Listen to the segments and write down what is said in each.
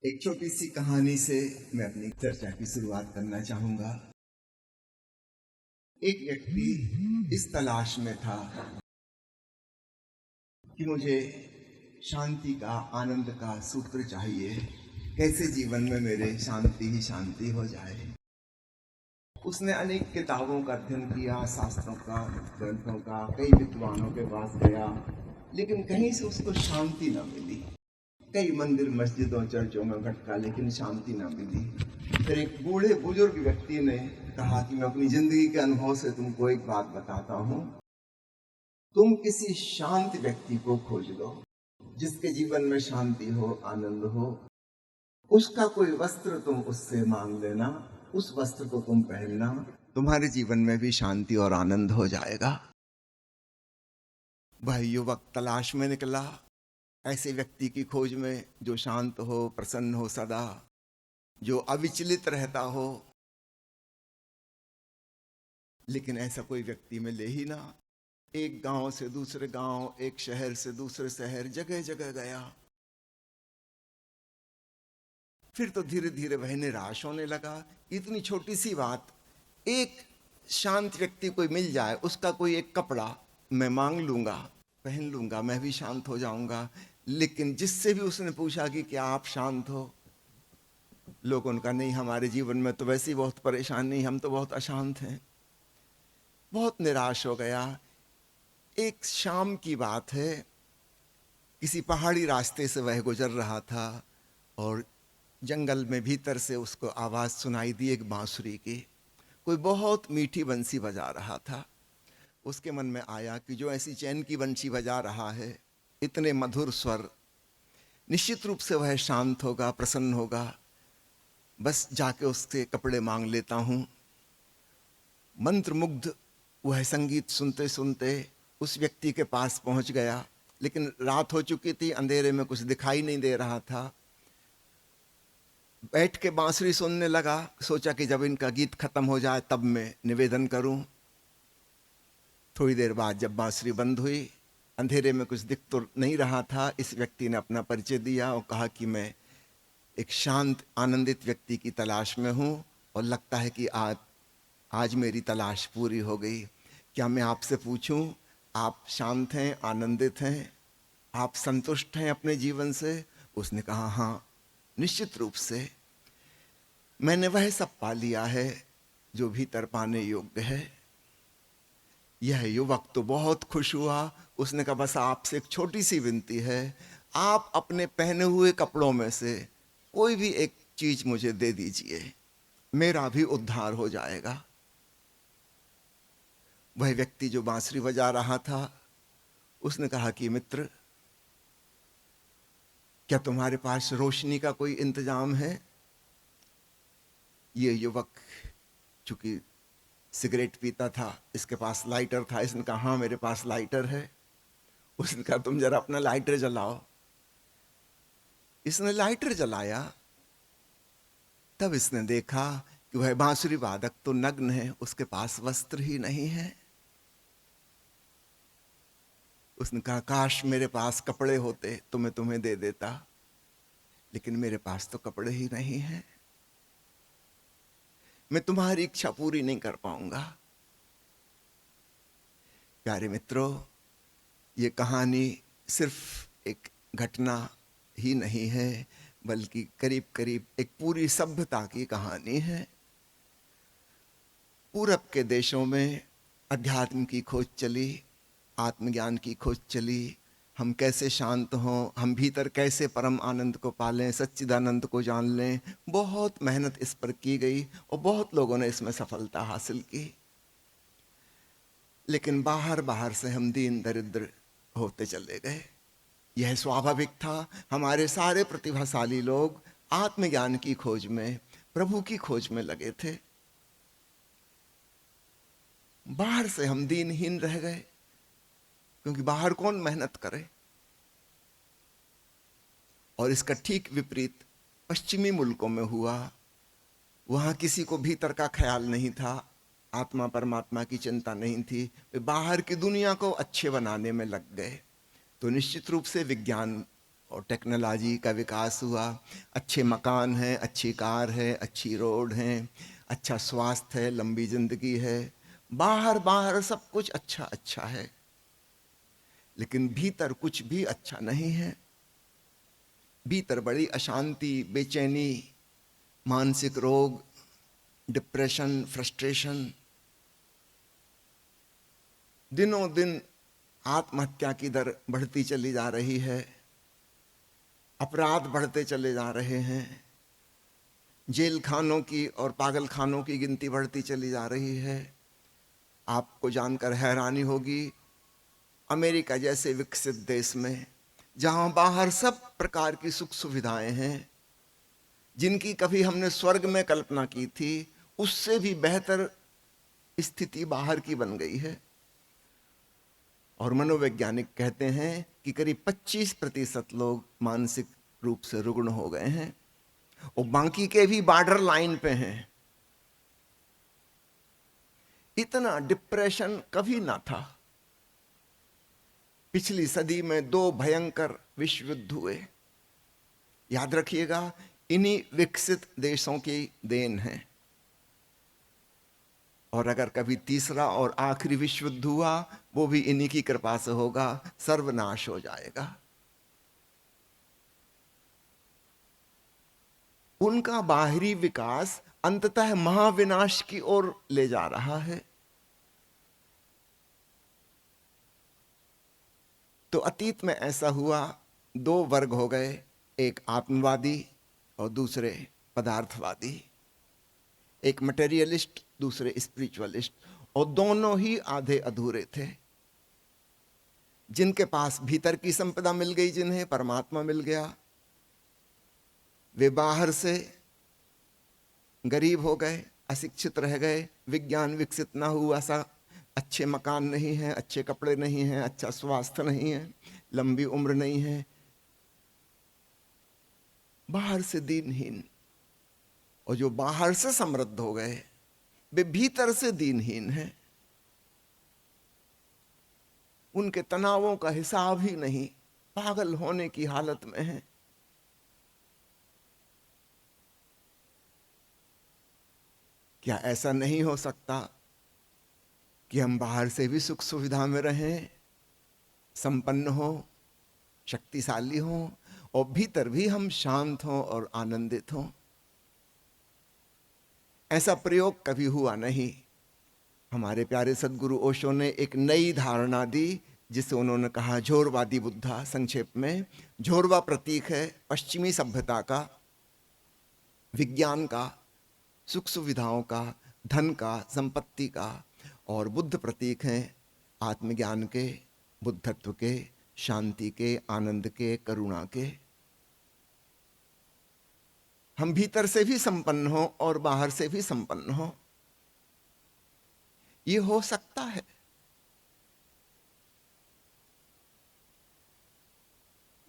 एक छोटी सी कहानी से मैं अपनी चर्चा की शुरुआत करना चाहूंगा। एक व्यक्ति इस तलाश में था कि मुझे शांति का, आनंद का सूत्र चाहिए। कैसे जीवन में मेरे शांति ही शांति हो जाए। उसने अनेक किताबों का अध्ययन किया, शास्त्रों का, ग्रंथों का, कई विद्वानों के पास गया, लेकिन कहीं से उसको शांति न मिली। कई मंदिर, मस्जिदों, चर्चों में भटका, लेकिन शांति ना मिली। फिर एक बूढ़े बुजुर्ग व्यक्ति ने कहा कि मैं अपनी जिंदगी के अनुभव से तुमको एक बात बताता हूँ। तुम किसी शांत व्यक्ति को खोज लो, जिसके जीवन में शांति हो, आनंद हो। उसका कोई वस्त्र तुम उससे मांग लेना, उस वस्त्र को तुम पहनना, तुम्हारे जीवन में भी शांति और आनंद हो जाएगा। वह युवक तलाश में निकला, ऐसे व्यक्ति की खोज में जो शांत हो, प्रसन्न हो सदा, जो अविचलित रहता हो। लेकिन ऐसा कोई व्यक्ति मिले ही ना। एक गांव से दूसरे गांव, एक शहर से दूसरे शहर, जगह जगह गया। फिर तो धीरे धीरे वह निराश होने लगा। इतनी छोटी सी बात, एक शांत व्यक्ति कोई मिल जाए, उसका कोई एक कपड़ा मैं मांग लूंगा, पहन लूंगा, मैं भी शांत हो जाऊंगा। लेकिन जिससे भी उसने पूछा कि क्या आप शांत हो, लोग उनका नहीं, हमारे जीवन में तो वैसी बहुत परेशानी, हम तो बहुत अशांत हैं। बहुत निराश हो गया। एक शाम की बात है, किसी पहाड़ी रास्ते से वह गुजर रहा था और जंगल में भीतर से उसको आवाज सुनाई दी एक बांसुरी की। कोई बहुत मीठी बंसी बजा रहा था। उसके मन में आया कि जो ऐसी चैन की बंसी बजा रहा है, इतने मधुर स्वर, निश्चित रूप से वह शांत होगा, प्रसन्न होगा। बस जाके उससे कपड़े मांग लेता हूं। मंत्रमुग्ध वह संगीत सुनते सुनते उस व्यक्ति के पास पहुंच गया। लेकिन रात हो चुकी थी, अंधेरे में कुछ दिखाई नहीं दे रहा था। बैठ के बांसुरी सुनने लगा। सोचा कि जब इनका गीत खत्म हो जाए तब मैं निवेदन करूं। थोड़ी देर बाद जब बांसुरी बंद हुई, अंधेरे में कुछ दिख तो नहीं रहा था। इस व्यक्ति ने अपना परिचय दिया और कहा कि मैं एक शांत, आनंदित व्यक्ति की तलाश में हूं और लगता है कि आज मेरी तलाश पूरी हो गई। क्या मैं आपसे पूछूं, आप शांत हैं, आनंदित हैं, आप संतुष्ट हैं अपने जीवन से? उसने कहा, हाँ, निश्चित रूप से मैंने वह सब पा लिया है जो भीतर पाने योग्य है। यह युवक तो बहुत खुश हुआ। उसने कहा, बस आपसे एक छोटी सी विनती है, आप अपने पहने हुए कपड़ों में से कोई भी एक चीज मुझे दे दीजिए, मेरा भी उद्धार हो जाएगा। वह व्यक्ति जो बांसुरी बजा रहा था, उसने कहा कि मित्र, क्या तुम्हारे पास रोशनी का कोई इंतजाम है? ये युवक चूंकि सिगरेट पीता था, इसके पास लाइटर था। इसने कहा, हाँ, मेरे पास लाइटर है। उसने कहा, तुम जरा अपना लाइटर जलाओ। इसने लाइटर जलाया। तब इसने देखा कि वह बांसुरी वादक तो नग्न है, उसके पास वस्त्र ही नहीं है। उसने कहा, काश मेरे पास कपड़े होते तो मैं तुम्हें दे देता, लेकिन मेरे पास तो कपड़े ही नहीं है। मैं तुम्हारी इच्छा पूरी नहीं कर पाऊंगा। प्यारे मित्रों, ये कहानी सिर्फ एक घटना ही नहीं है, बल्कि करीब करीब एक पूरी सभ्यता की कहानी है। पूरब के देशों में अध्यात्म की खोज चली, आत्मज्ञान की खोज चली। हम कैसे शांत हों, हम भीतर कैसे परम आनंद को पालें, सच्चिदानंद को जान लें। बहुत मेहनत इस पर की गई और बहुत लोगों ने इसमें सफलता हासिल की। लेकिन बाहर बाहर से हम दीन दरिद्र होते चले गए। यह स्वाभाविक था। हमारे सारे प्रतिभाशाली लोग आत्मज्ञान की खोज में, प्रभु की खोज में लगे थे। बाहर से हम दीनहीन रह गए, क्योंकि बाहर कौन मेहनत करे। और इसका ठीक विपरीत पश्चिमी मुल्कों में हुआ। वहां किसी को भीतर का ख्याल नहीं था, आत्मा परमात्मा की चिंता नहीं थी। वे बाहर की दुनिया को अच्छे बनाने में लग गए। तो निश्चित रूप से विज्ञान और टेक्नोलॉजी का विकास हुआ, अच्छे मकान हैं, अच्छी कार है, अच्छी रोड हैं, अच्छा स्वास्थ्य है, लंबी जिंदगी है, बाहर बाहर सब कुछ अच्छा अच्छा है, लेकिन भीतर कुछ भी अच्छा नहीं है। भीतर बड़ी अशांति, बेचैनी, मानसिक रोग, डिप्रेशन, फ्रस्ट्रेशन, दिनों दिन आत्महत्या की दर बढ़ती चली जा रही है, अपराध बढ़ते चले जा रहे हैं, जेल खानों की और पागल खानों की गिनती बढ़ती चली जा रही है। आपको जानकर हैरानी होगी, अमेरिका जैसे विकसित देश में, जहां बाहर सब प्रकार की सुख सुविधाएं हैं, जिनकी कभी हमने स्वर्ग में कल्पना की थी, उससे भी बेहतर स्थिति बाहर की बन गई है। और मनोवैज्ञानिक कहते हैं कि करीब 25% लोग मानसिक रूप से रुग्ण हो गए हैं, और बाकी के भी बॉर्डर लाइन पे हैं। इतना डिप्रेशन कभी ना था। पिछली सदी में 2 भयंकर विश्व युद्ध हुए, याद रखिएगा, इन्हीं विकसित देशों की देन है। और अगर कभी तीसरा और आखिरी विश्व युद्ध हुआ, वो भी इन्हीं की कृपा से होगा, सर्वनाश हो जाएगा। उनका बाहरी विकास अंततः महाविनाश की ओर ले जा रहा है। तो अतीत में ऐसा हुआ, 2 वर्ग हो गए, एक आत्मवादी और दूसरे पदार्थवादी, एक मटेरियलिस्ट, दूसरे स्पिरिचुअलिस्ट, और दोनों ही आधे अधूरे थे। जिनके पास भीतर की संपदा मिल गई, जिन्हें परमात्मा मिल गया, वे बाहर से गरीब हो गए, अशिक्षित रह गए, विज्ञान विकसित ना हुआ सा, अच्छे मकान नहीं है, अच्छे कपड़े नहीं हैं, अच्छा स्वास्थ्य नहीं है, लंबी उम्र नहीं है, बाहर से दीनहीन। और जो बाहर से समृद्ध हो गए, वे भीतर से दीनहीन हैं। उनके तनावों का हिसाब ही नहीं, पागल होने की हालत में हैं। क्या ऐसा नहीं हो सकता कि हम बाहर से भी सुख सुविधा में रहें, संपन्न हो, शक्तिशाली हो, और भीतर भी हम शांत हों और आनंदित हों? ऐसा प्रयोग कभी हुआ नहीं। हमारे प्यारे सदगुरु ओशो ने एक नई धारणा दी, जिसे उन्होंने कहा झोरवादी बुद्धा। संक्षेप में, झोरवा प्रतीक है पश्चिमी सभ्यता का, विज्ञान का, सुख सुविधाओं का, धन का, संपत्ति का, और बुद्ध प्रतीक हैं आत्मज्ञान के, बुद्धत्व के, शांति के, आनंद के, करुणा के। हम भीतर से भी संपन्न हो और बाहर से भी संपन्न हो, ये हो सकता है।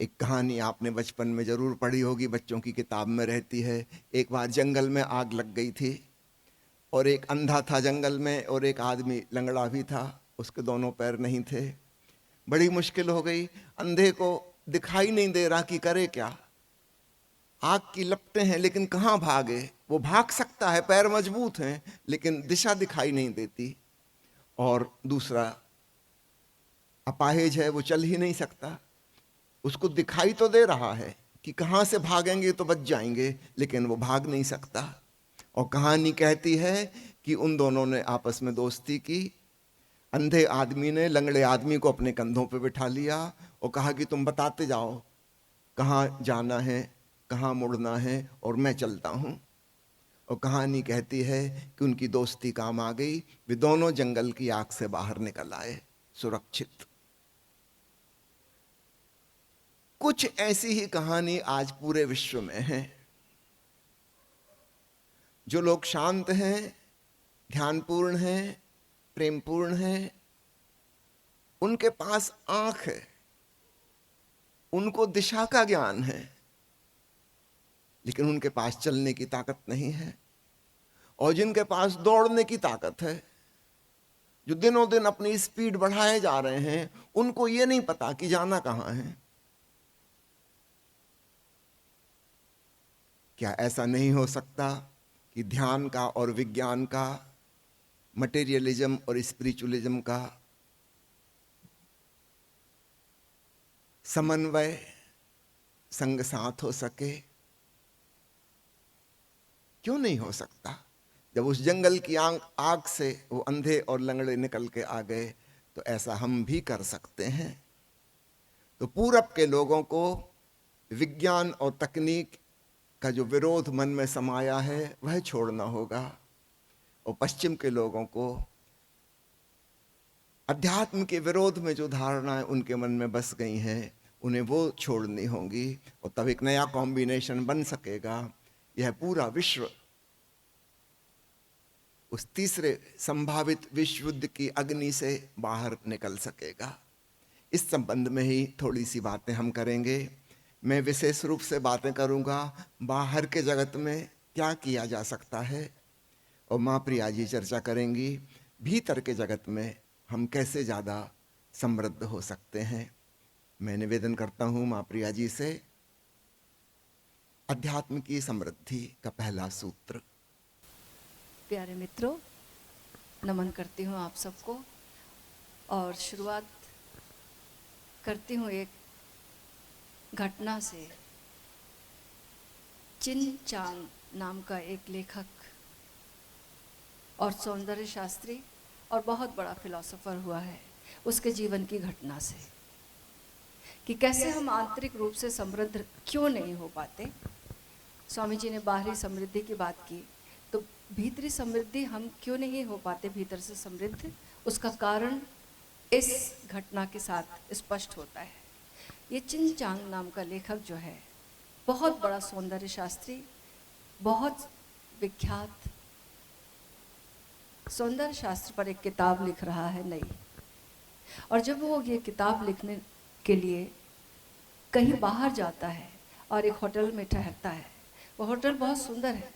एक कहानी आपने बचपन में जरूर पढ़ी होगी, बच्चों की किताब में रहती है। एक बार जंगल में आग लग गई थी, और एक अंधा था जंगल में, और एक आदमी लंगड़ा भी था, उसके दोनों पैर नहीं थे। बड़ी मुश्किल हो गई, अंधे को दिखाई नहीं दे रहा कि करे क्या। आग की लपटें हैं, लेकिन कहाँ भागे। वो भाग सकता है, पैर मजबूत हैं, लेकिन दिशा दिखाई नहीं देती। और दूसरा अपाहिज है, वो चल ही नहीं सकता। उसको दिखाई तो दे रहा है कि कहाँ से भागेंगे तो बच जाएंगे, लेकिन वो भाग नहीं सकता। और कहानी कहती है कि उन दोनों ने आपस में दोस्ती की। अंधे आदमी ने लंगड़े आदमी को अपने कंधों पे बिठा लिया और कहा कि तुम बताते जाओ कहाँ जाना है, कहाँ मुड़ना है, और मैं चलता हूँ। और कहानी कहती है कि उनकी दोस्ती काम आ गई, वे दोनों जंगल की आग से बाहर निकल आए सुरक्षित। कुछ ऐसी ही कहानी आज पूरे विश्व में है। जो लोग शांत हैं, ध्यानपूर्ण हैं, प्रेमपूर्ण हैं, उनके पास आंख है, उनको दिशा का ज्ञान है, लेकिन उनके पास चलने की ताकत नहीं है। और जिनके पास दौड़ने की ताकत है, जो दिनों दिन अपनी स्पीड बढ़ाए जा रहे हैं, उनको ये नहीं पता कि जाना कहाँ है। क्या ऐसा नहीं हो सकता कि ध्यान का और विज्ञान का, मटेरियलिज्म और स्पिरिचुअलिज्म का समन्वय संग साथ हो सके? क्यों नहीं हो सकता? जब उस जंगल की आग से वो अंधे और लंगड़े निकल के आ गए, तो ऐसा हम भी कर सकते हैं। तो पूरब के लोगों को विज्ञान और तकनीक का जो विरोध मन में समाया है वह छोड़ना होगा, और पश्चिम के लोगों को अध्यात्म के विरोध में जो धारणाएं उनके मन में बस गई हैं उन्हें वो छोड़नी होंगी, और तब एक नया कॉम्बिनेशन बन सकेगा। यह पूरा विश्व उस तीसरे संभावित विश्व युद्ध की अग्नि से बाहर निकल सकेगा। इस संबंध में ही थोड़ी सी बातें हम करेंगे। मैं विशेष रूप से बातें करूंगा बाहर के जगत में क्या किया जा सकता है, और माँ प्रिया जी चर्चा करेंगी भीतर के जगत में हम कैसे ज़्यादा समृद्ध हो सकते हैं। मैं निवेदन करता हूँ माँ प्रिया जी से अध्यात्म की समृद्धि का पहला सूत्र। प्यारे मित्रों, नमन करती हूँ आप सबको, और शुरुआत करती हूँ एक घटना से। चिन चांग नाम का एक लेखक और सौंदर्य शास्त्री और बहुत बड़ा फिलोसोफर हुआ है, उसके जीवन की घटना से कि कैसे हम आंतरिक रूप से समृद्ध क्यों नहीं हो पाते। स्वामी जी ने बाहरी समृद्धि की बात की, तो भीतरी समृद्धि हम क्यों नहीं हो पाते भीतर से समृद्ध, उसका कारण इस घटना के साथ स्पष्ट होता है। ये चिन चांग नाम का लेखक जो है, बहुत बड़ा सौंदर्य शास्त्री, बहुत विख्यात सौंदर्य शास्त्र पर एक किताब लिख रहा है नई। और जब वो ये किताब लिखने के लिए कहीं बाहर जाता है और एक होटल में ठहरता है, वो होटल बहुत सुंदर है,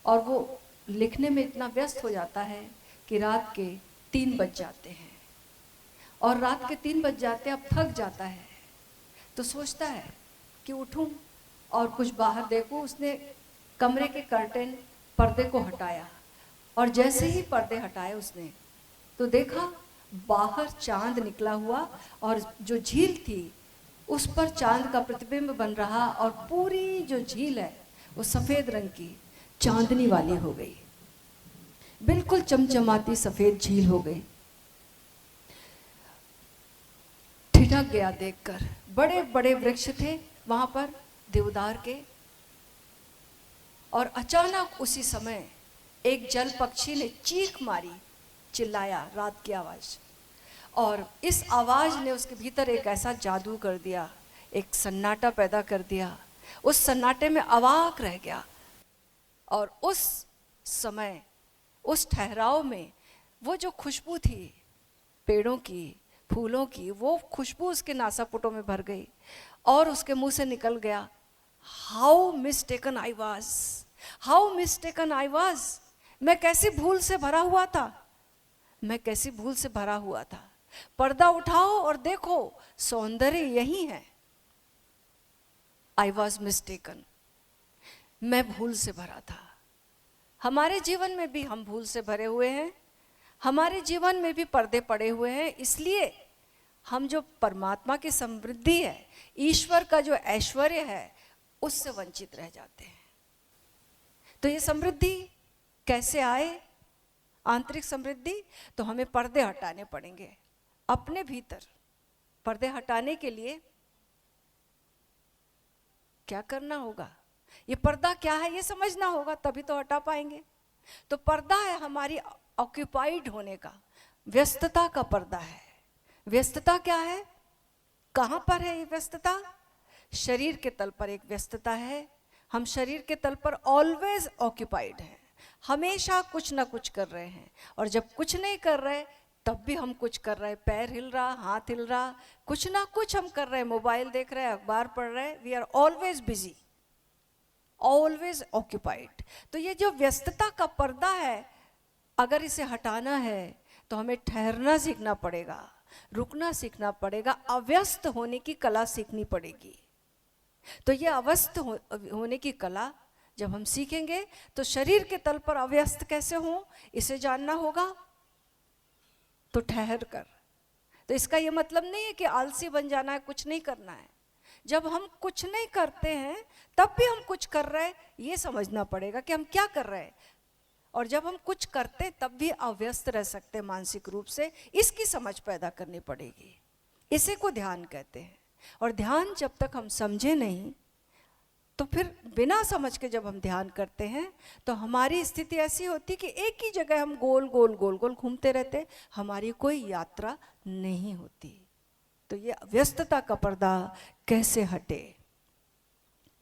और वो लिखने में इतना व्यस्त हो जाता है कि रात के 3 बज जाते हैं। और रात के 3 बज जाते अब थक जाता है, तो सोचता है कि उठूं और कुछ बाहर देखूं। उसने कमरे के कर्टेन पर्दे को हटाया, और जैसे ही पर्दे हटाए उसने, तो देखा बाहर चांद निकला हुआ, और जो झील थी उस पर चांद का प्रतिबिंब बन रहा, और पूरी जो झील है वो सफेद रंग की चांदनी वाली हो गई, बिल्कुल चमचमाती सफेद झील हो गई। ठिठक गया देखकर। बड़े बड़े वृक्ष थे वहां पर देवदार के, और अचानक उसी समय एक जल पक्षी ने चीख मारी, चिल्लाया, रात की आवाज। और इस आवाज ने उसके भीतर एक ऐसा जादू कर दिया, एक सन्नाटा पैदा कर दिया। उस सन्नाटे में अवाक रह गया, और उस समय उस ठहराव में वो जो खुशबू थी पेड़ों की, फूलों की, वो खुशबू उसके नासापुटों में भर गई, और उसके मुंह से निकल गया, how mistaken I was, how mistaken I was. मैं कैसी भूल से भरा हुआ था, मैं कैसी भूल से भरा हुआ था। पर्दा उठाओ और देखो, सौंदर्य यही है। आई वॉज मिस्टेकन, मैं भूल से भरा था। हमारे जीवन में भी हम भूल से भरे हुए हैं, हमारे जीवन में भी पर्दे पड़े हुए हैं। इसलिए हम जो परमात्मा की समृद्धि है, ईश्वर का जो ऐश्वर्य है, उससे वंचित रह जाते हैं। तो ये समृद्धि कैसे आए, आंतरिक समृद्धि? तो हमें पर्दे हटाने पड़ेंगे अपने भीतर। पर्दे हटाने के लिए क्या करना होगा, ये पर्दा क्या है ये समझना होगा, तभी तो हटा पाएंगे। तो पर्दा है हमारी ऑक्यूपाइड होने का, व्यस्तता का पर्दा है। व्यस्तता क्या है, कहां पर है ये व्यस्तता? शरीर के तल पर एक व्यस्तता है। हम शरीर के तल पर ऑलवेज ऑक्यूपाइड हैं, हमेशा कुछ ना कुछ कर रहे हैं। और जब कुछ नहीं कर रहे तब भी हम कुछ कर रहे हैं, पैर हिल रहा, हाथ हिल रहा, कुछ ना कुछ हम कर रहे हैं, मोबाइल देख रहे हैं, अखबार पढ़ रहे हैं। We are always busy, always occupied. तो ये जो व्यस्तता का पर्दा है, अगर इसे हटाना है तो हमें ठहरना सीखना पड़ेगा, रुकना सीखना पड़ेगा, अव्यस्त होने की कला सीखनी पड़ेगी। तो ये अवस्थ होने की कला जब हम सीखेंगे तो शरीर के तल पर अव्यस्त कैसे हों इसे जानना होगा। तो ठहर कर, तो इसका ये मतलब नहीं है कि आलसी बन जाना है, कुछ नहीं करना है। जब हम कुछ नहीं करते हैं तब भी हम कुछ कर रहे हैं, ये समझना पड़ेगा कि हम क्या कर रहे हैं। और जब हम कुछ करते हैं तब भी अव्यस्त रह सकते हैं मानसिक रूप से, इसकी समझ पैदा करनी पड़ेगी। इसे को ध्यान कहते हैं। और ध्यान जब तक हम समझे नहीं, तो फिर बिना समझ के जब हम ध्यान करते हैं तो हमारी स्थिति ऐसी होती कि एक ही जगह हम गोल गोल गोल गोल घूमते रहते, हमारी कोई यात्रा नहीं होती। तो ये व्यस्तता का पर्दा कैसे हटे?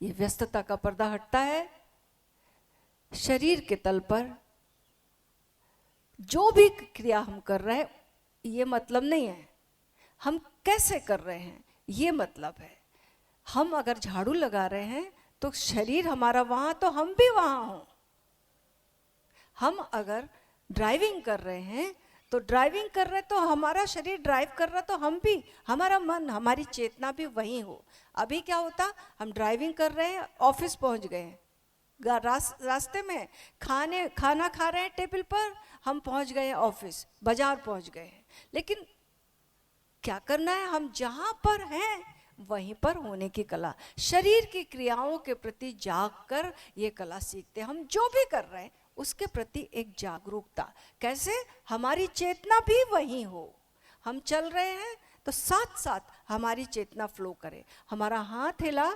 ये व्यस्तता का पर्दा हटता है शरीर के तल पर जो भी क्रिया हम कर रहे हैं, ये मतलब नहीं है हम कैसे कर रहे हैं, ये मतलब है। हम अगर झाड़ू लगा रहे हैं तो शरीर हमारा वहां, तो हम भी वहां हों। हम अगर ड्राइविंग कर रहे हैं तो ड्राइविंग कर रहे तो हमारा शरीर ड्राइव कर रहा, तो हम भी, हमारा मन, हमारी चेतना भी वहीं हो। अभी क्या होता, हम ड्राइविंग कर रहे हैं, ऑफिस पहुंच गए हैं, रास्ते में खाना खा रहे हैं टेबल पर, हम पहुंच गए हैं ऑफिस, बाजार पहुंच गए हैं। लेकिन क्या करना है, हम जहां पर हैं वहीं पर होने की कला, शरीर की क्रियाओं के प्रति जाग कर ये कला सीखते हैं। हम जो भी कर रहे हैं उसके प्रति एक जागरूकता, कैसे हमारी चेतना भी वहीं हो। हम चल रहे हैं तो साथ साथ हमारी चेतना फ्लो करे। हमारा हाथ हिला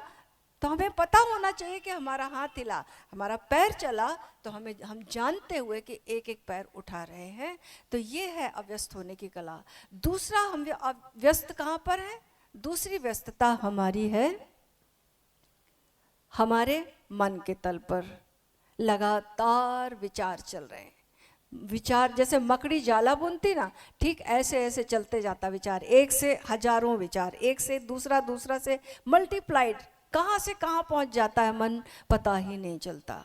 तो हमें पता होना चाहिए कि हमारा हाथ हिला, हमारा पैर चला तो हम जानते हुए कि एक एक पैर उठा रहे हैं। तो ये है अव्यस्त होने की कला। दूसरा, हम व्यस्त कहाँ पर है? दूसरी व्यस्तता हमारी है हमारे मन के तल पर। लगातार विचार चल रहे हैं, विचार जैसे मकड़ी जाला बुनती ना, ठीक ऐसे ऐसे चलते जाता विचार, एक से हजारों विचार, एक से दूसरा से मल्टीप्लाइड, कहाँ से कहाँ पहुंच जाता है मन पता ही नहीं चलता।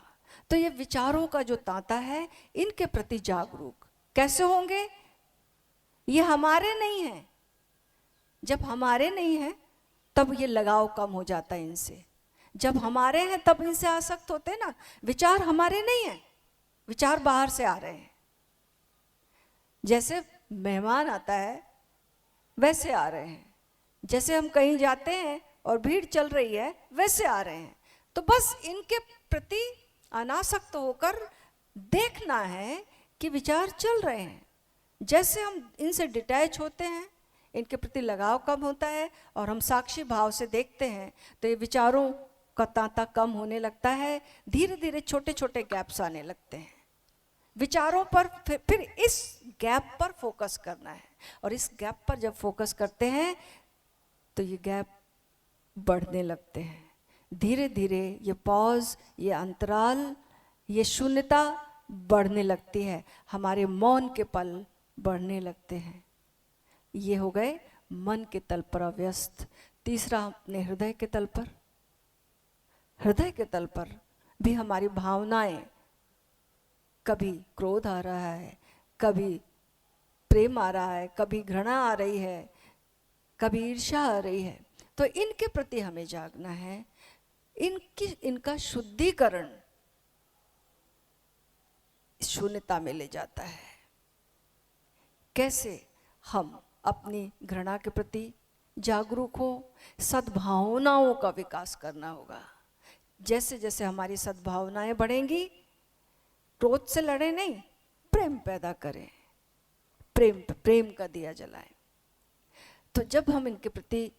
तो ये विचारों का जो तांता है, इनके प्रति जागरूक कैसे होंगे? ये हमारे नहीं है। जब हमारे नहीं है तब ये लगाव कम हो जाता है इनसे। जब हमारे हैं तब इनसे आसक्त होते हैं ना। विचार हमारे नहीं है, विचार बाहर से आ रहे हैं। जैसे मेहमान आता है वैसे आ रहे हैं, जैसे हम कहीं जाते हैं और भीड़ चल रही है वैसे आ रहे हैं। तो बस इनके प्रति अनासक्त होकर देखना है कि विचार चल रहे हैं। जैसे हम इनसे डिटैच होते हैं, इनके प्रति लगाव कम होता है और हम साक्षी भाव से देखते हैं, तो ये विचारों का तांता कम होने लगता है। धीरे धीरे छोटे छोटे गैप्स आने लगते हैं विचारों पर। फिर इस गैप पर फोकस करना है, और इस गैप पर जब फोकस करते हैं तो ये गैप बढ़ने लगते हैं। धीरे धीरे ये पॉज, ये अंतराल, ये शून्यता बढ़ने लगती है। हमारे मौन के पल बढ़ने लगते हैं। ये हो गए मन के तल पर अव्यस्त। तीसरा, अपने हृदय के तल पर। हृदय के तल पर भी हमारी भावनाएं, कभी क्रोध आ रहा है, कभी प्रेम आ रहा है, कभी घृणा आ रही है, कभी ईर्ष्या आ रही है, तो इनके प्रति हमें जागना है। इनका शुद्धिकरण शून्यता में ले जाता है। कैसे हम अपनी घृणा के प्रति जागरूक हो? सद्भावनाओं का विकास करना होगा। जैसे जैसे हमारी सद्भावनाएं बढ़ेंगी, क्रोध से लड़े नहीं, प्रेम पैदा करें, प्रेम का दिया जलाएं। तो जब हम इनके प्रति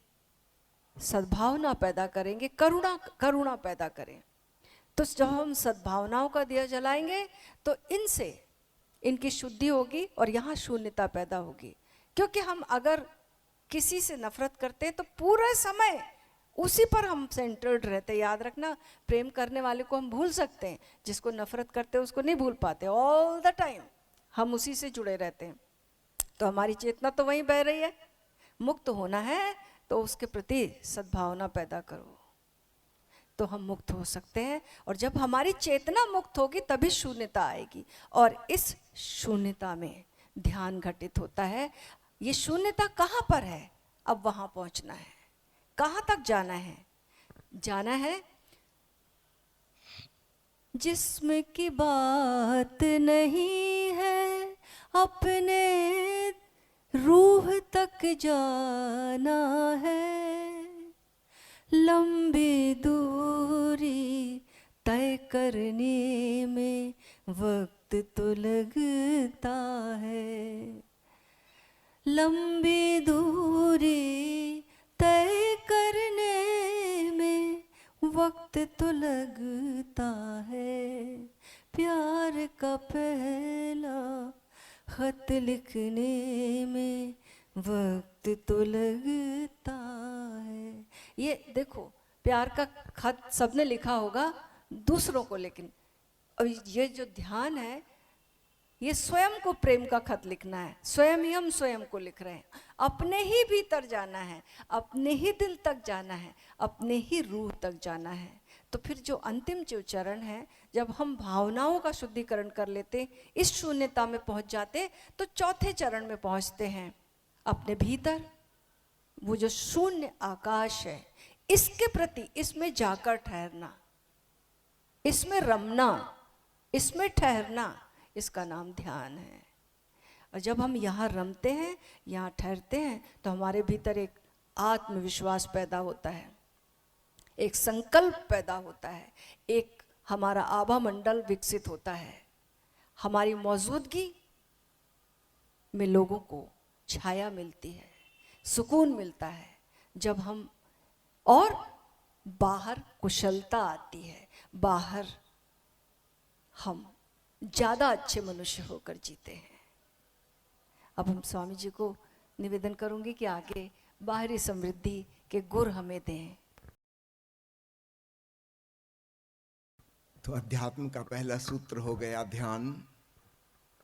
सद्भावना पैदा करेंगे, करुणा पैदा करें, तो जब हम सद्भावनाओं का दिया जलाएंगे तो इनसे इनकी शुद्धि होगी और यहाँ शून्यता पैदा होगी। क्योंकि हम अगर किसी से नफरत करते हैं तो पूरे समय उसी पर हम सेंटर्ड रहते। याद रखना, प्रेम करने वाले को हम भूल सकते हैं, जिसको नफरत करते हैं उसको नहीं भूल पाते। ऑल द टाइम हम उसी से जुड़े रहते हैं। तो हमारी चेतना तो वहीं बह रही है। मुक्त होना है तो उसके प्रति सद्भावना पैदा करो, तो हम मुक्त हो सकते हैं। और जब हमारी चेतना मुक्त होगी तभी शून्यता आएगी, और इस शून्यता में ध्यान घटित होता है। ये शून्यता कहाँ पर है? अब वहाँ पहुँचना है। कहाँ तक जाना है? जाना है जिस्म की बात नहीं है, अपने रूह तक जाना है। लंबी दूरी तय करने में वक्त तो लगता है। लंबी दूरी तय करने में वक्त तो लगता है। प्यार का पहला खत लिखने में वक्त तो लगता है। ये देखो, प्यार का खत सबने लिखा होगा दूसरों को, लेकिन अब ये जो ध्यान है, ये स्वयं को प्रेम का खत लिखना है। स्वयं ही हम स्वयं को लिख रहे हैं। अपने ही भीतर जाना है, अपने ही दिल तक जाना है, अपने ही रूह तक जाना है। तो फिर जो अंतिम जो चरण है, जब हम भावनाओं का शुद्धिकरण कर लेते, इस शून्यता में पहुंच जाते, तो चौथे चरण में पहुंचते हैं अपने भीतर। वो जो शून्य आकाश है, इसके प्रति, इसमें जाकर ठहरना, इसमें रमना, इसमें ठहरना, इसका नाम ध्यान है। और जब हम यहाँ रमते हैं, यहाँ ठहरते हैं, तो हमारे भीतर एक आत्मविश्वास पैदा होता है, एक संकल्प पैदा होता है, एक हमारा आभा मंडल विकसित होता है। हमारी मौजूदगी में लोगों को छाया मिलती है, सुकून मिलता है। जब हम, और बाहर कुशलता आती है, बाहर हम ज़्यादा अच्छे मनुष्य होकर जीते हैं। अब हम स्वामी जी को निवेदन करूंगी कि आगे बाहरी समृद्धि के गुर हमें दें। तो अध्यात्म का पहला सूत्र हो गया ध्यान।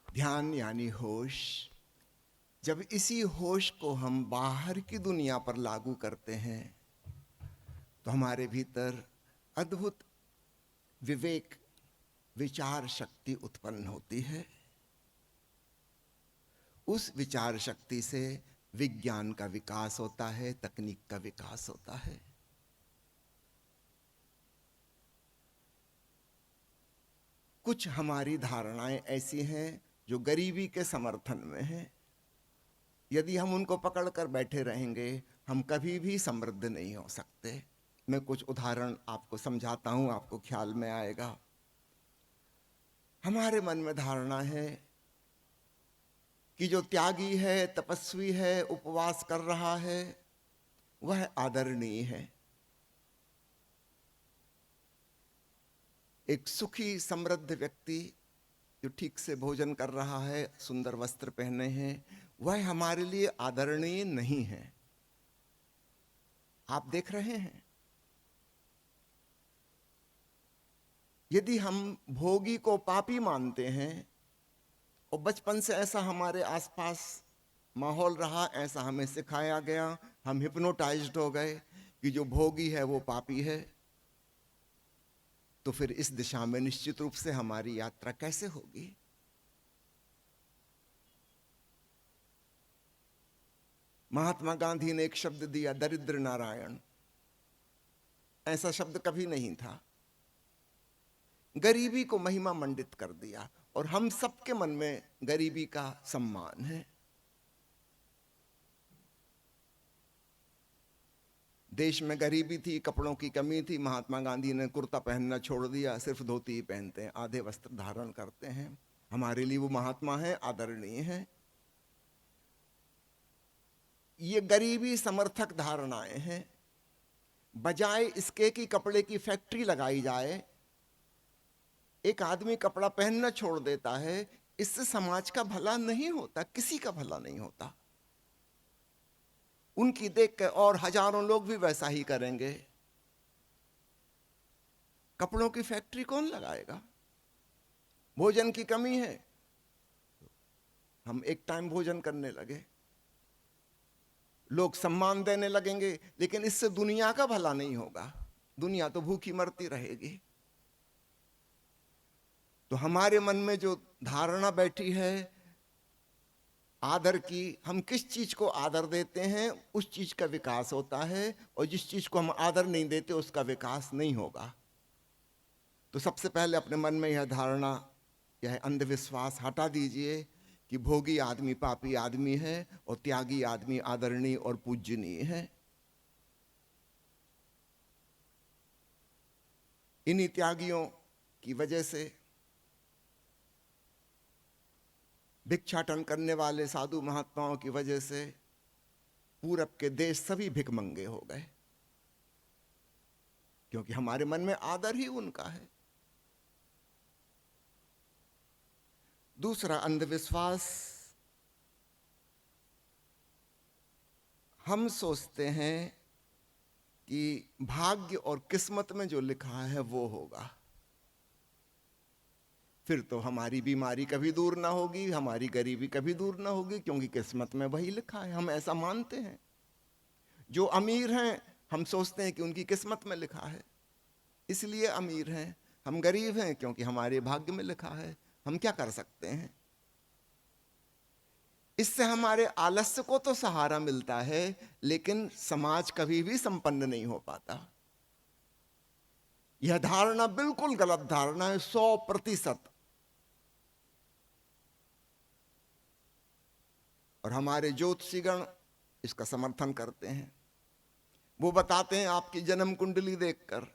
ध्यान यानी होश। जब इसी होश को हम बाहर की दुनिया पर लागू करते हैं, तो हमारे भीतर अद्भुत विवेक, विचार शक्ति उत्पन्न होती है। उस विचार शक्ति से विज्ञान का विकास होता है, तकनीक का विकास होता है। कुछ हमारी धारणाएं ऐसी हैं जो गरीबी के समर्थन में हैं। यदि हम उनको पकड़कर बैठे रहेंगे, हम कभी भी समृद्ध नहीं हो सकते। मैं कुछ उदाहरण आपको समझाता हूं, आपको ख्याल में आएगा। हमारे मन में धारणा है कि जो त्यागी है, तपस्वी है, उपवास कर रहा है, वह आदरणीय है। एक सुखी समृद्ध व्यक्ति जो ठीक से भोजन कर रहा है, सुंदर वस्त्र पहने हैं, वह हमारे लिए आदरणीय नहीं है। आप देख रहे हैं, यदि हम भोगी को पापी मानते हैं, और बचपन से ऐसा हमारे आसपास माहौल रहा, ऐसा हमें सिखाया गया, हम हिप्नोटाइज्ड हो गए कि जो भोगी है वो पापी है, तो फिर इस दिशा में निश्चित रूप से हमारी यात्रा कैसे होगी? महात्मा गांधी ने एक शब्द दिया, दरिद्र नारायण। ऐसा शब्द कभी नहीं था। गरीबी को महिमा मंडित कर दिया, और हम सबके मन में गरीबी का सम्मान है। देश में गरीबी थी, कपड़ों की कमी थी, महात्मा गांधी ने कुर्ता पहनना छोड़ दिया, सिर्फ धोती ही पहनते हैं, आधे वस्त्र धारण करते हैं। हमारे लिए वो महात्मा है, आदरणीय है। ये गरीबी समर्थक धारणाएं हैं। बजाय इसके कि कपड़े की फैक्ट्री लगाई जाए, एक आदमी कपड़ा पहनना छोड़ देता है, इससे समाज का भला नहीं होता, किसी का भला नहीं होता। उनकी देख के और हजारों लोग भी वैसा ही करेंगे। कपड़ों की फैक्ट्री कौन लगाएगा? भोजन की कमी है, हम एक टाइम भोजन करने लगे, लोग सम्मान देने लगेंगे, लेकिन इससे दुनिया का भला नहीं होगा। दुनिया तो भूखी मरती रहेगी। तो हमारे मन में जो धारणा बैठी है आदर की, हम किस चीज को आदर देते हैं उस चीज का विकास होता है, और जिस चीज को हम आदर नहीं देते उसका विकास नहीं होगा। तो सबसे पहले अपने मन में यह धारणा, यह अंधविश्वास हटा दीजिए कि भोगी आदमी पापी आदमी है और त्यागी आदमी आदरणीय और पूजनीय है। इन्हीं त्यागियों की वजह से, भिक्षाटन करने वाले साधु महात्माओं की वजह से पूरब के देश सभी भिखमंगे हो गए, क्योंकि हमारे मन में आदर ही उनका है। दूसरा अंधविश्वास, हम सोचते हैं कि भाग्य और किस्मत में जो लिखा है वो होगा, फिर तो हमारी बीमारी कभी दूर ना होगी, हमारी गरीबी कभी दूर ना होगी, क्योंकि किस्मत में वही लिखा है। हम ऐसा मानते हैं। जो अमीर हैं हम सोचते हैं कि उनकी किस्मत में लिखा है, इसलिए अमीर हैं। हम गरीब हैं क्योंकि हमारे भाग्य में लिखा है। हम क्या कर सकते हैं? इससे हमारे आलस्य को तो सहारा मिलता है, लेकिन समाज कभी भी संपन्न नहीं हो पाता। यह धारणा बिल्कुल गलत धारणा है, 100%। और हमारे ज्योतिषीगण इसका समर्थन करते हैं। वो बताते हैं आपकी जन्म कुंडली देखकर,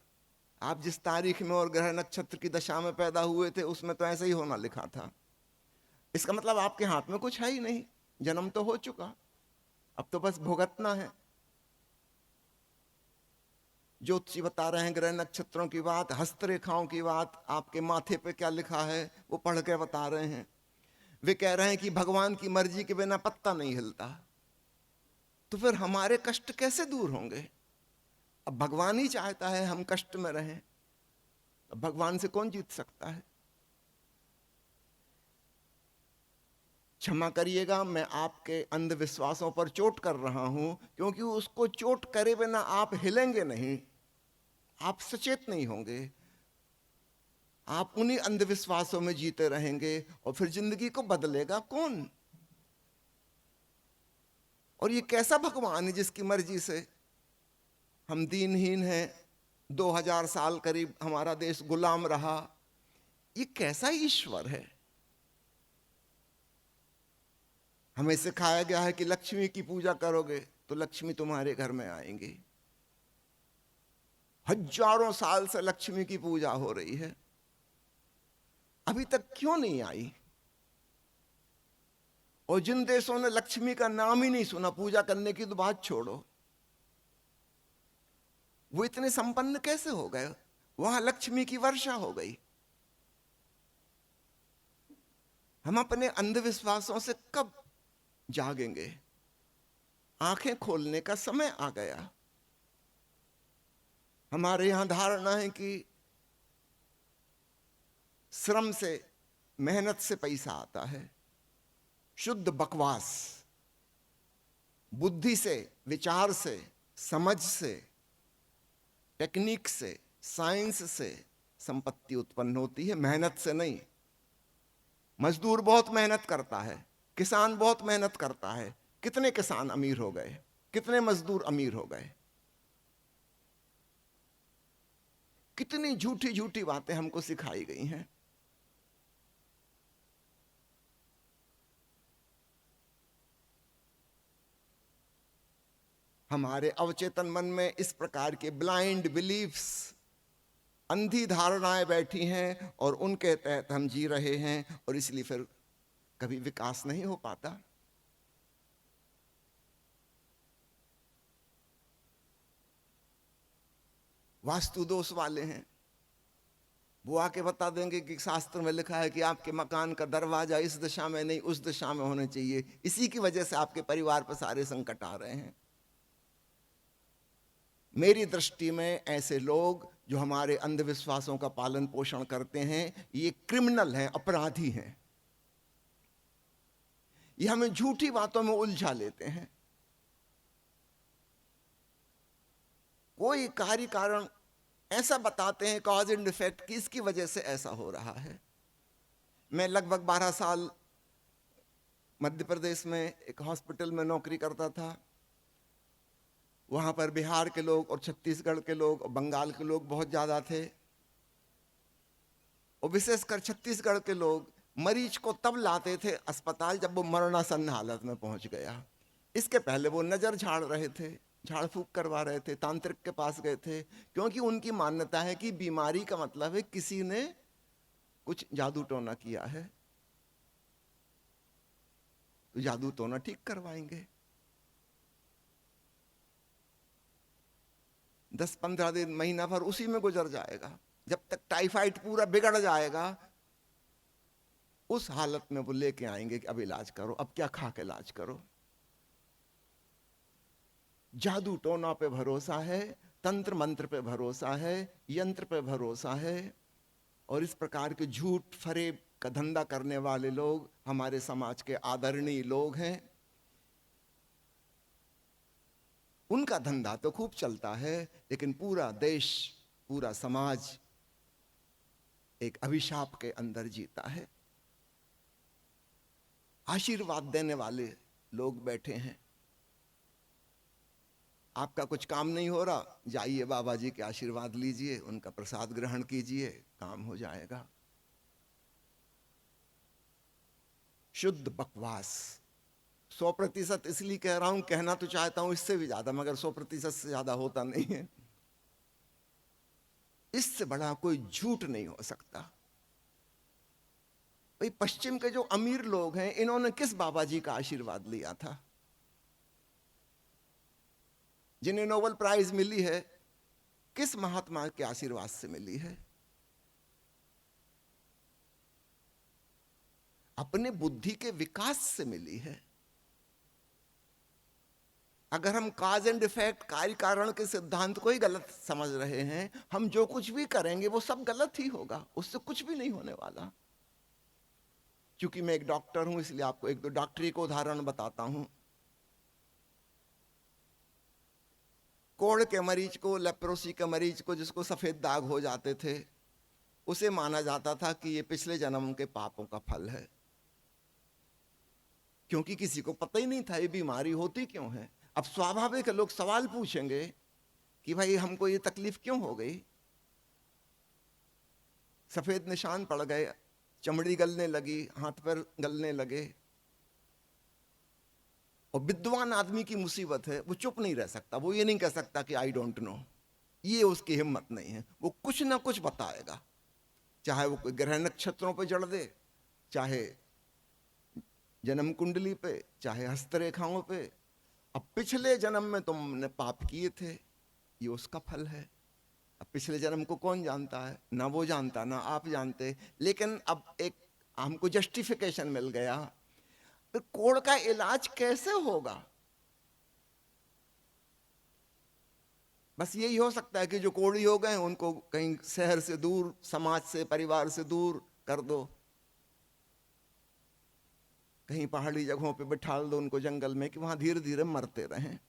आप जिस तारीख में और ग्रह नक्षत्र की दशा में पैदा हुए थे उसमें तो ऐसे ही होना लिखा था। इसका मतलब आपके हाथ में कुछ है ही नहीं, जन्म तो हो चुका, अब तो बस भुगतना है। ज्योतिषी बता रहे हैं ग्रह नक्षत्रों की बात, हस्तरेखाओं की बात, आपके माथे पे क्या लिखा है वो पढ़ के बता रहे हैं। वे कह रहे हैं कि भगवान की मर्जी के बिना पत्ता नहीं हिलता, तो फिर हमारे कष्ट कैसे दूर होंगे? अब भगवान ही चाहता है हम कष्ट में रहें, अब भगवान से कौन जीत सकता है? क्षमा करिएगा, मैं आपके अंधविश्वासों पर चोट कर रहा हूं, क्योंकि उसको चोट करे बिना आप हिलेंगे नहीं, आप सचेत नहीं होंगे, आप उन्हीं अंधविश्वासों में जीते रहेंगे और फिर जिंदगी को बदलेगा कौन? और ये कैसा भगवान है जिसकी मर्जी से हम दीनहीन हैं? 2000 साल करीब हमारा देश गुलाम रहा। ये कैसा ईश्वर है? हमें सिखाया गया है कि लक्ष्मी की पूजा करोगे तो लक्ष्मी तुम्हारे घर में आएंगी। हजारों साल से लक्ष्मी की पूजा हो रही है, अभी तक क्यों नहीं आई? और जिन देशों ने लक्ष्मी का नाम ही नहीं सुना, पूजा करने की तो बात छोड़ो, वो इतने संपन्न कैसे हो गए? वहां लक्ष्मी की वर्षा हो गई। हम अपने अंधविश्वासों से कब जागेंगे? आंखें खोलने का समय आ गया। हमारे यहां धारणा है कि श्रम से, मेहनत से पैसा आता है। शुद्ध बकवास। बुद्धि से, विचार से, समझ से, टेक्निक से, साइंस से संपत्ति उत्पन्न होती है, मेहनत से नहीं। मजदूर बहुत मेहनत करता है, किसान बहुत मेहनत करता है। कितने किसान अमीर हो गए, कितने मजदूर अमीर हो गए? कितनी झूठी झूठी बातें हमको सिखाई गई हैं। हमारे अवचेतन मन में इस प्रकार के ब्लाइंड बिलीफ्स, अंधी धारणाएं बैठी हैं और उनके तहत हम जी रहे हैं, और इसलिए फिर कभी विकास नहीं हो पाता। वास्तु दोष वाले हैं, वो आके बता देंगे कि शास्त्र में लिखा है कि आपके मकान का दरवाजा इस दिशा में नहीं उस दिशा में होना चाहिए, इसी की वजह से आपके परिवार पर सारे संकट आ रहे हैं। मेरी दृष्टि में ऐसे लोग जो हमारे अंधविश्वासों का पालन पोषण करते हैं, ये क्रिमिनल हैं, अपराधी हैं। ये हमें झूठी बातों में उलझा लेते हैं। कोई कार्य कारण ऐसा बताते हैं, कॉज एंड इफेक्ट, कि इसकी वजह से ऐसा हो रहा है। मैं लगभग 12 साल मध्य प्रदेश में एक हॉस्पिटल में नौकरी करता था। वहां पर बिहार के लोग और छत्तीसगढ़ के लोग और बंगाल के लोग बहुत ज्यादा थे। और विशेषकर छत्तीसगढ़ के लोग मरीज को तब लाते थे अस्पताल जब वो मरणासन्न हालत में पहुंच गया। इसके पहले वो नजर झाड़ रहे थे, झाड़ फूक करवा रहे थे, तांत्रिक के पास गए थे, क्योंकि उनकी मान्यता है कि बीमारी का मतलब है किसी ने कुछ जादू टोना किया है, तो जादू टोना ठीक करवाएंगे। 10-15 दिन, महीना भर उसी में गुजर जाएगा, जब तक टाइफाइड पूरा बिगड़ जाएगा। उस हालत में वो लेके आएंगे कि अब इलाज करो, अब क्या खा के इलाज करो। जादू टोना पे भरोसा है, तंत्र मंत्र पे भरोसा है, यंत्र पे भरोसा है, और इस प्रकार के झूठ फरेब का धंधा करने वाले लोग हमारे समाज के आदरणीय लोग हैं। उनका धंधा तो खूब चलता है, लेकिन पूरा देश, पूरा समाज एक अभिशाप के अंदर जीता है। आशीर्वाद देने वाले लोग बैठे हैं, आपका कुछ काम नहीं हो रहा, जाइए बाबा जी के आशीर्वाद लीजिए, उनका प्रसाद ग्रहण कीजिए, काम हो जाएगा। शुद्ध बकवास। 100% इसलिए कह रहा हूं, कहना तो चाहता हूं इससे भी ज्यादा, मगर 100% से ज्यादा होता नहीं है। इससे बड़ा कोई झूठ नहीं हो सकता। भाई पश्चिम के जो अमीर लोग हैं, इन्होंने किस बाबा जी का आशीर्वाद लिया था? जिन्हें नोबेल प्राइज मिली है, किस महात्मा के आशीर्वाद से मिली है? अपने बुद्धि के विकास से मिली है। अगर हम काज एंड इफेक्ट, कार्य कारण के सिद्धांत को ही गलत समझ रहे हैं, हम जो कुछ भी करेंगे वो सब गलत ही होगा, उससे कुछ भी नहीं होने वाला। क्योंकि मैं एक डॉक्टर हूं, इसलिए आपको एक दो डॉक्टरी को उदाहरण बताता हूं। कोढ़ के मरीज को, लेप्रोसी के मरीज को, जिसको सफेद दाग हो जाते थे, उसे माना जाता था कि ये पिछले जन्म के पापों का फल है, क्योंकि किसी को पता ही नहीं था ये बीमारी होती क्यों है। अब स्वाभाविक है, लोग सवाल पूछेंगे कि भाई हमको ये तकलीफ क्यों हो गई? सफेद निशान पड़ गए, चमड़ी गलने लगी, हाथ पैर गलने लगे। और विद्वान आदमी की मुसीबत है, वो चुप नहीं रह सकता, वो ये नहीं कह सकता कि आई डोंट नो, ये उसकी हिम्मत नहीं है, वो कुछ ना कुछ बताएगा। चाहे वो कोई ग्रह नक्षत्रों पे जड़ दे, चाहे जन्म कुंडली पे, चाहे हस्तरेखाओं पे। अब पिछले जन्म में तुमने पाप किए थे, ये उसका फल है। अब पिछले जन्म को कौन जानता है? ना वो जानता, ना आप जानते। लेकिन अब एक हमको जस्टिफिकेशन मिल गया। तो कोढ़ का इलाज कैसे होगा? बस यही हो सकता है कि जो कोढ़ी हो गए उनको कहीं शहर से दूर, समाज से, परिवार से दूर कर दो, कहीं पहाड़ी जगहों पे बिठा दो उनको जंगल में, कि वहां धीरे धीरे मरते रहें।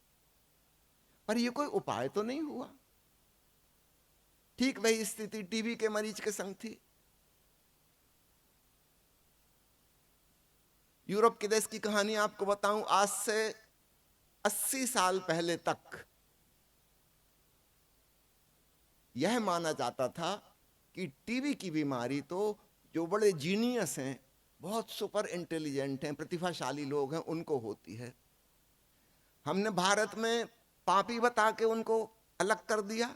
पर ये कोई उपाय तो नहीं हुआ। ठीक वही स्थिति टीबी के मरीज के संग थी। यूरोप के देश की कहानी आपको बताऊं, आज से 80 साल पहले तक यह माना जाता था कि टीबी की बीमारी तो जो बड़े जीनियस हैं, बहुत सुपर इंटेलिजेंट हैं, प्रतिभाशाली लोग हैं, उनको होती है। हमने भारत में पापी बता के उनको अलग कर दिया,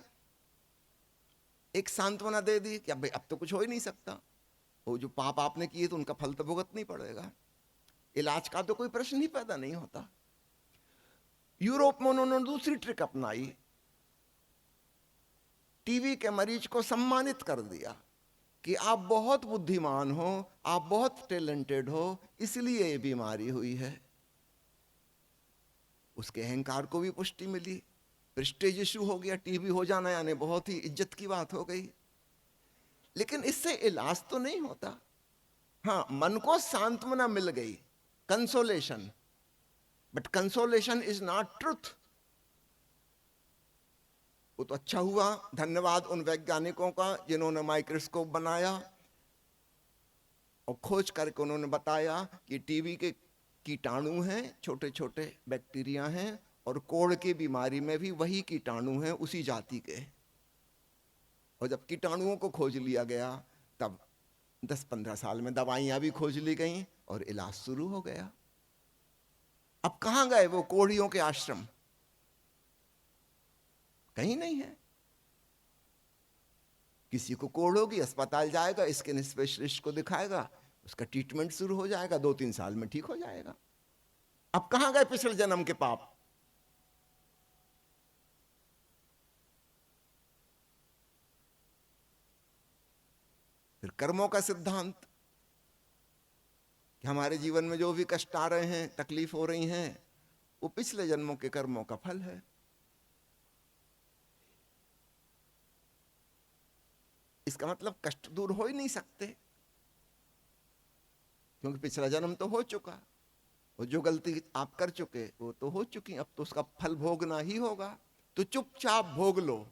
एक सांत्वना दे दी कि अब तो कुछ हो ही नहीं सकता, वो जो पाप आपने किए तो उनका फल तो भुगतना ही पड़ेगा, इलाज का तो कोई प्रश्न ही पैदा नहीं होता। यूरोप में उन्होंने दूसरी ट्रिक अपनाई, टीबी के मरीज को सम्मानित कर दिया कि आप बहुत बुद्धिमान हो, आप बहुत टैलेंटेड हो, इसलिए ये बीमारी हुई है। उसके अहंकार को भी पुष्टि मिली, प्रेस्टीज इशू हो गया, टीबी हो जाना यानी बहुत ही इज्जत की बात हो गई। लेकिन इससे इलाज तो नहीं होता। हाँ, मन को सांत्वना मिल गई, consolation, but consolation is not truth. वो तो अच्छा हुआ, धन्यवाद उन वैज्ञानिकों का जिन्होंने माइक्रोस्कोप बनाया और खोज करके उन्होंने बताया कि टीबी के कीटाणु हैं, छोटे छोटे बैक्टीरिया हैं, और कोढ़ की बीमारी में भी वही कीटाणु हैं, उसी जाति के। और जब कीटाणुओं को खोज लिया गया, तब 10-15 साल में दवाइयां भी खोज ली गई और इलाज शुरू हो गया। अब कहां गए वो कोढ़ियों के आश्रम? कहीं नहीं है। किसी को कोढ़ होगी, अस्पताल जाएगा, स्किन स्पेशलिस्ट को दिखाएगा, उसका ट्रीटमेंट शुरू हो जाएगा, 2-3 साल में ठीक हो जाएगा। अब कहां गए पिछले जन्म के पाप? फिर कर्मों का सिद्धांत कि हमारे जीवन में जो भी कष्ट आ रहे हैं, तकलीफ हो रही हैं, वो पिछले जन्मों के कर्मों का फल है। इसका मतलब कष्ट दूर हो ही नहीं सकते, क्योंकि पिछला जन्म तो हो चुका, और जो गलती आप कर चुके वो तो हो चुकी, अब तो उसका फल भोगना ही होगा। तो चुपचाप भोग लो,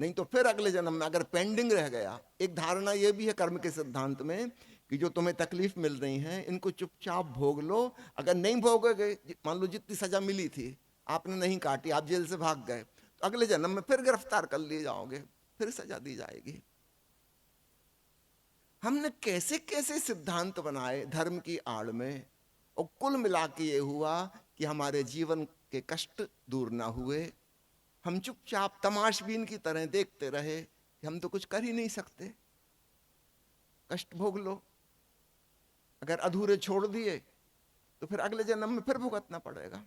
नहीं तो फिर अगले जन्म में अगर पेंडिंग रह गया। एक धारणा यह भी है कर्म के सिद्धांत में कि जो तुम्हें तकलीफ मिल रही है इनको चुपचाप भोग लो। अगर नहीं भोगोगे, मान लो जितनी सजा मिली थी आपने नहीं काटी, आप जेल से भाग गए, तो अगले जन्म में फिर गिरफ्तार कर लिए जाओगे, फिर सजा दी जाएगी। हमने कैसे कैसे सिद्धांत बनाए धर्म की आड़ में, और कुल मिला के ये हुआ कि हमारे जीवन के कष्ट दूर ना हुए। हम चुपचाप तमाशबीन की तरह देखते रहे कि हम तो कुछ कर ही नहीं सकते, कष्ट भोग लो। अगर अधूरे छोड़ दिए तो फिर अगले जन्म में फिर भुगतना पड़ेगा।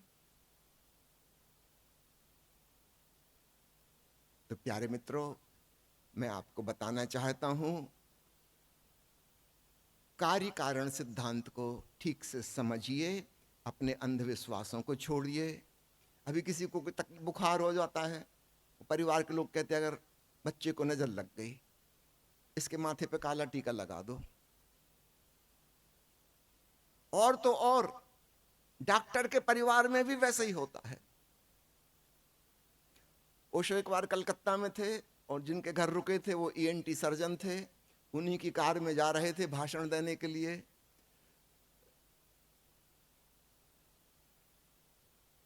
तो प्यारे मित्रों, मैं आपको बताना चाहता हूं, कार्य कारण सिद्धांत को ठीक से समझिए, अपने अंधविश्वासों को छोड़िए। अभी किसी को बुखार हो जाता है, परिवार के लोग कहते हैं अगर बच्चे को नजर लग गई, इसके माथे पे काला टीका लगा दो। और तो और डॉक्टर के परिवार में भी वैसे ही होता है। ओशो एक बार कलकत्ता में थे और जिनके घर रुके थे वो ईएनटी सर्जन थे। उन्हीं की कार में जा रहे थे भाषण देने के लिए।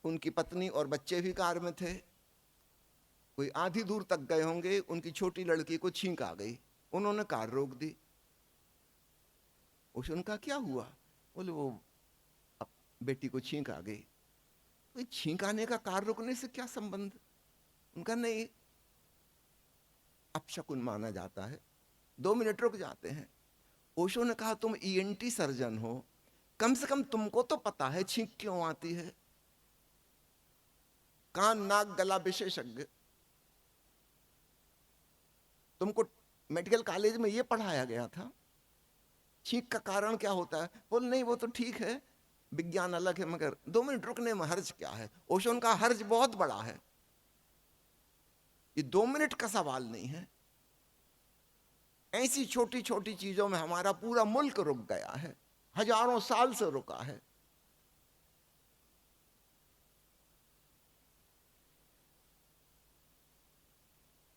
उनकी पत्नी और बच्चे भी कार में थे। कोई आधी दूर तक गए होंगे, उनकी छोटी लड़की को छींक आ गई, उन्होंने कार रोक दी। उनका क्या हुआ? बोले वो बेटी को छींक आ गई। तो छींक आने का कार रोकने से क्या संबंध? उनका नहीं, अपशकुन माना जाता है, 2 मिनट रुक जाते हैं। ओशो ने कहा तुम ईएनटी सर्जन हो, कम से कम तुमको तो पता है छींक क्यों आती है। कान नाक गला विशेषज्ञ, तुमको मेडिकल कॉलेज में यह पढ़ाया गया था छींक का कारण क्या होता है? बोल नहीं वो तो ठीक है, विज्ञान अलग है, मगर 2 मिनट रुकने में हर्ज क्या है? ओशो का हर्ज बहुत बड़ा है, ये 2 मिनट का सवाल नहीं है। ऐसी छोटी छोटी चीजों में हमारा पूरा मुल्क रुक गया है, हजारों साल से रुका है।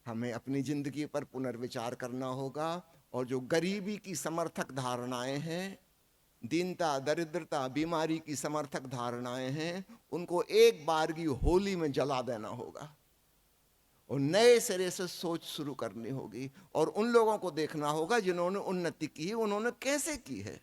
हमें अपनी जिंदगी पर पुनर्विचार करना होगा, और जो गरीबी की समर्थक धारणाएं हैं, दीनता दरिद्रता बीमारी की समर्थक धारणाएं हैं, उनको एक बार की होली में जला देना होगा और नए सिरे से सोच शुरू करनी होगी। और उन लोगों को देखना होगा जिन्होंने उन्नति की, उन्होंने कैसे की है।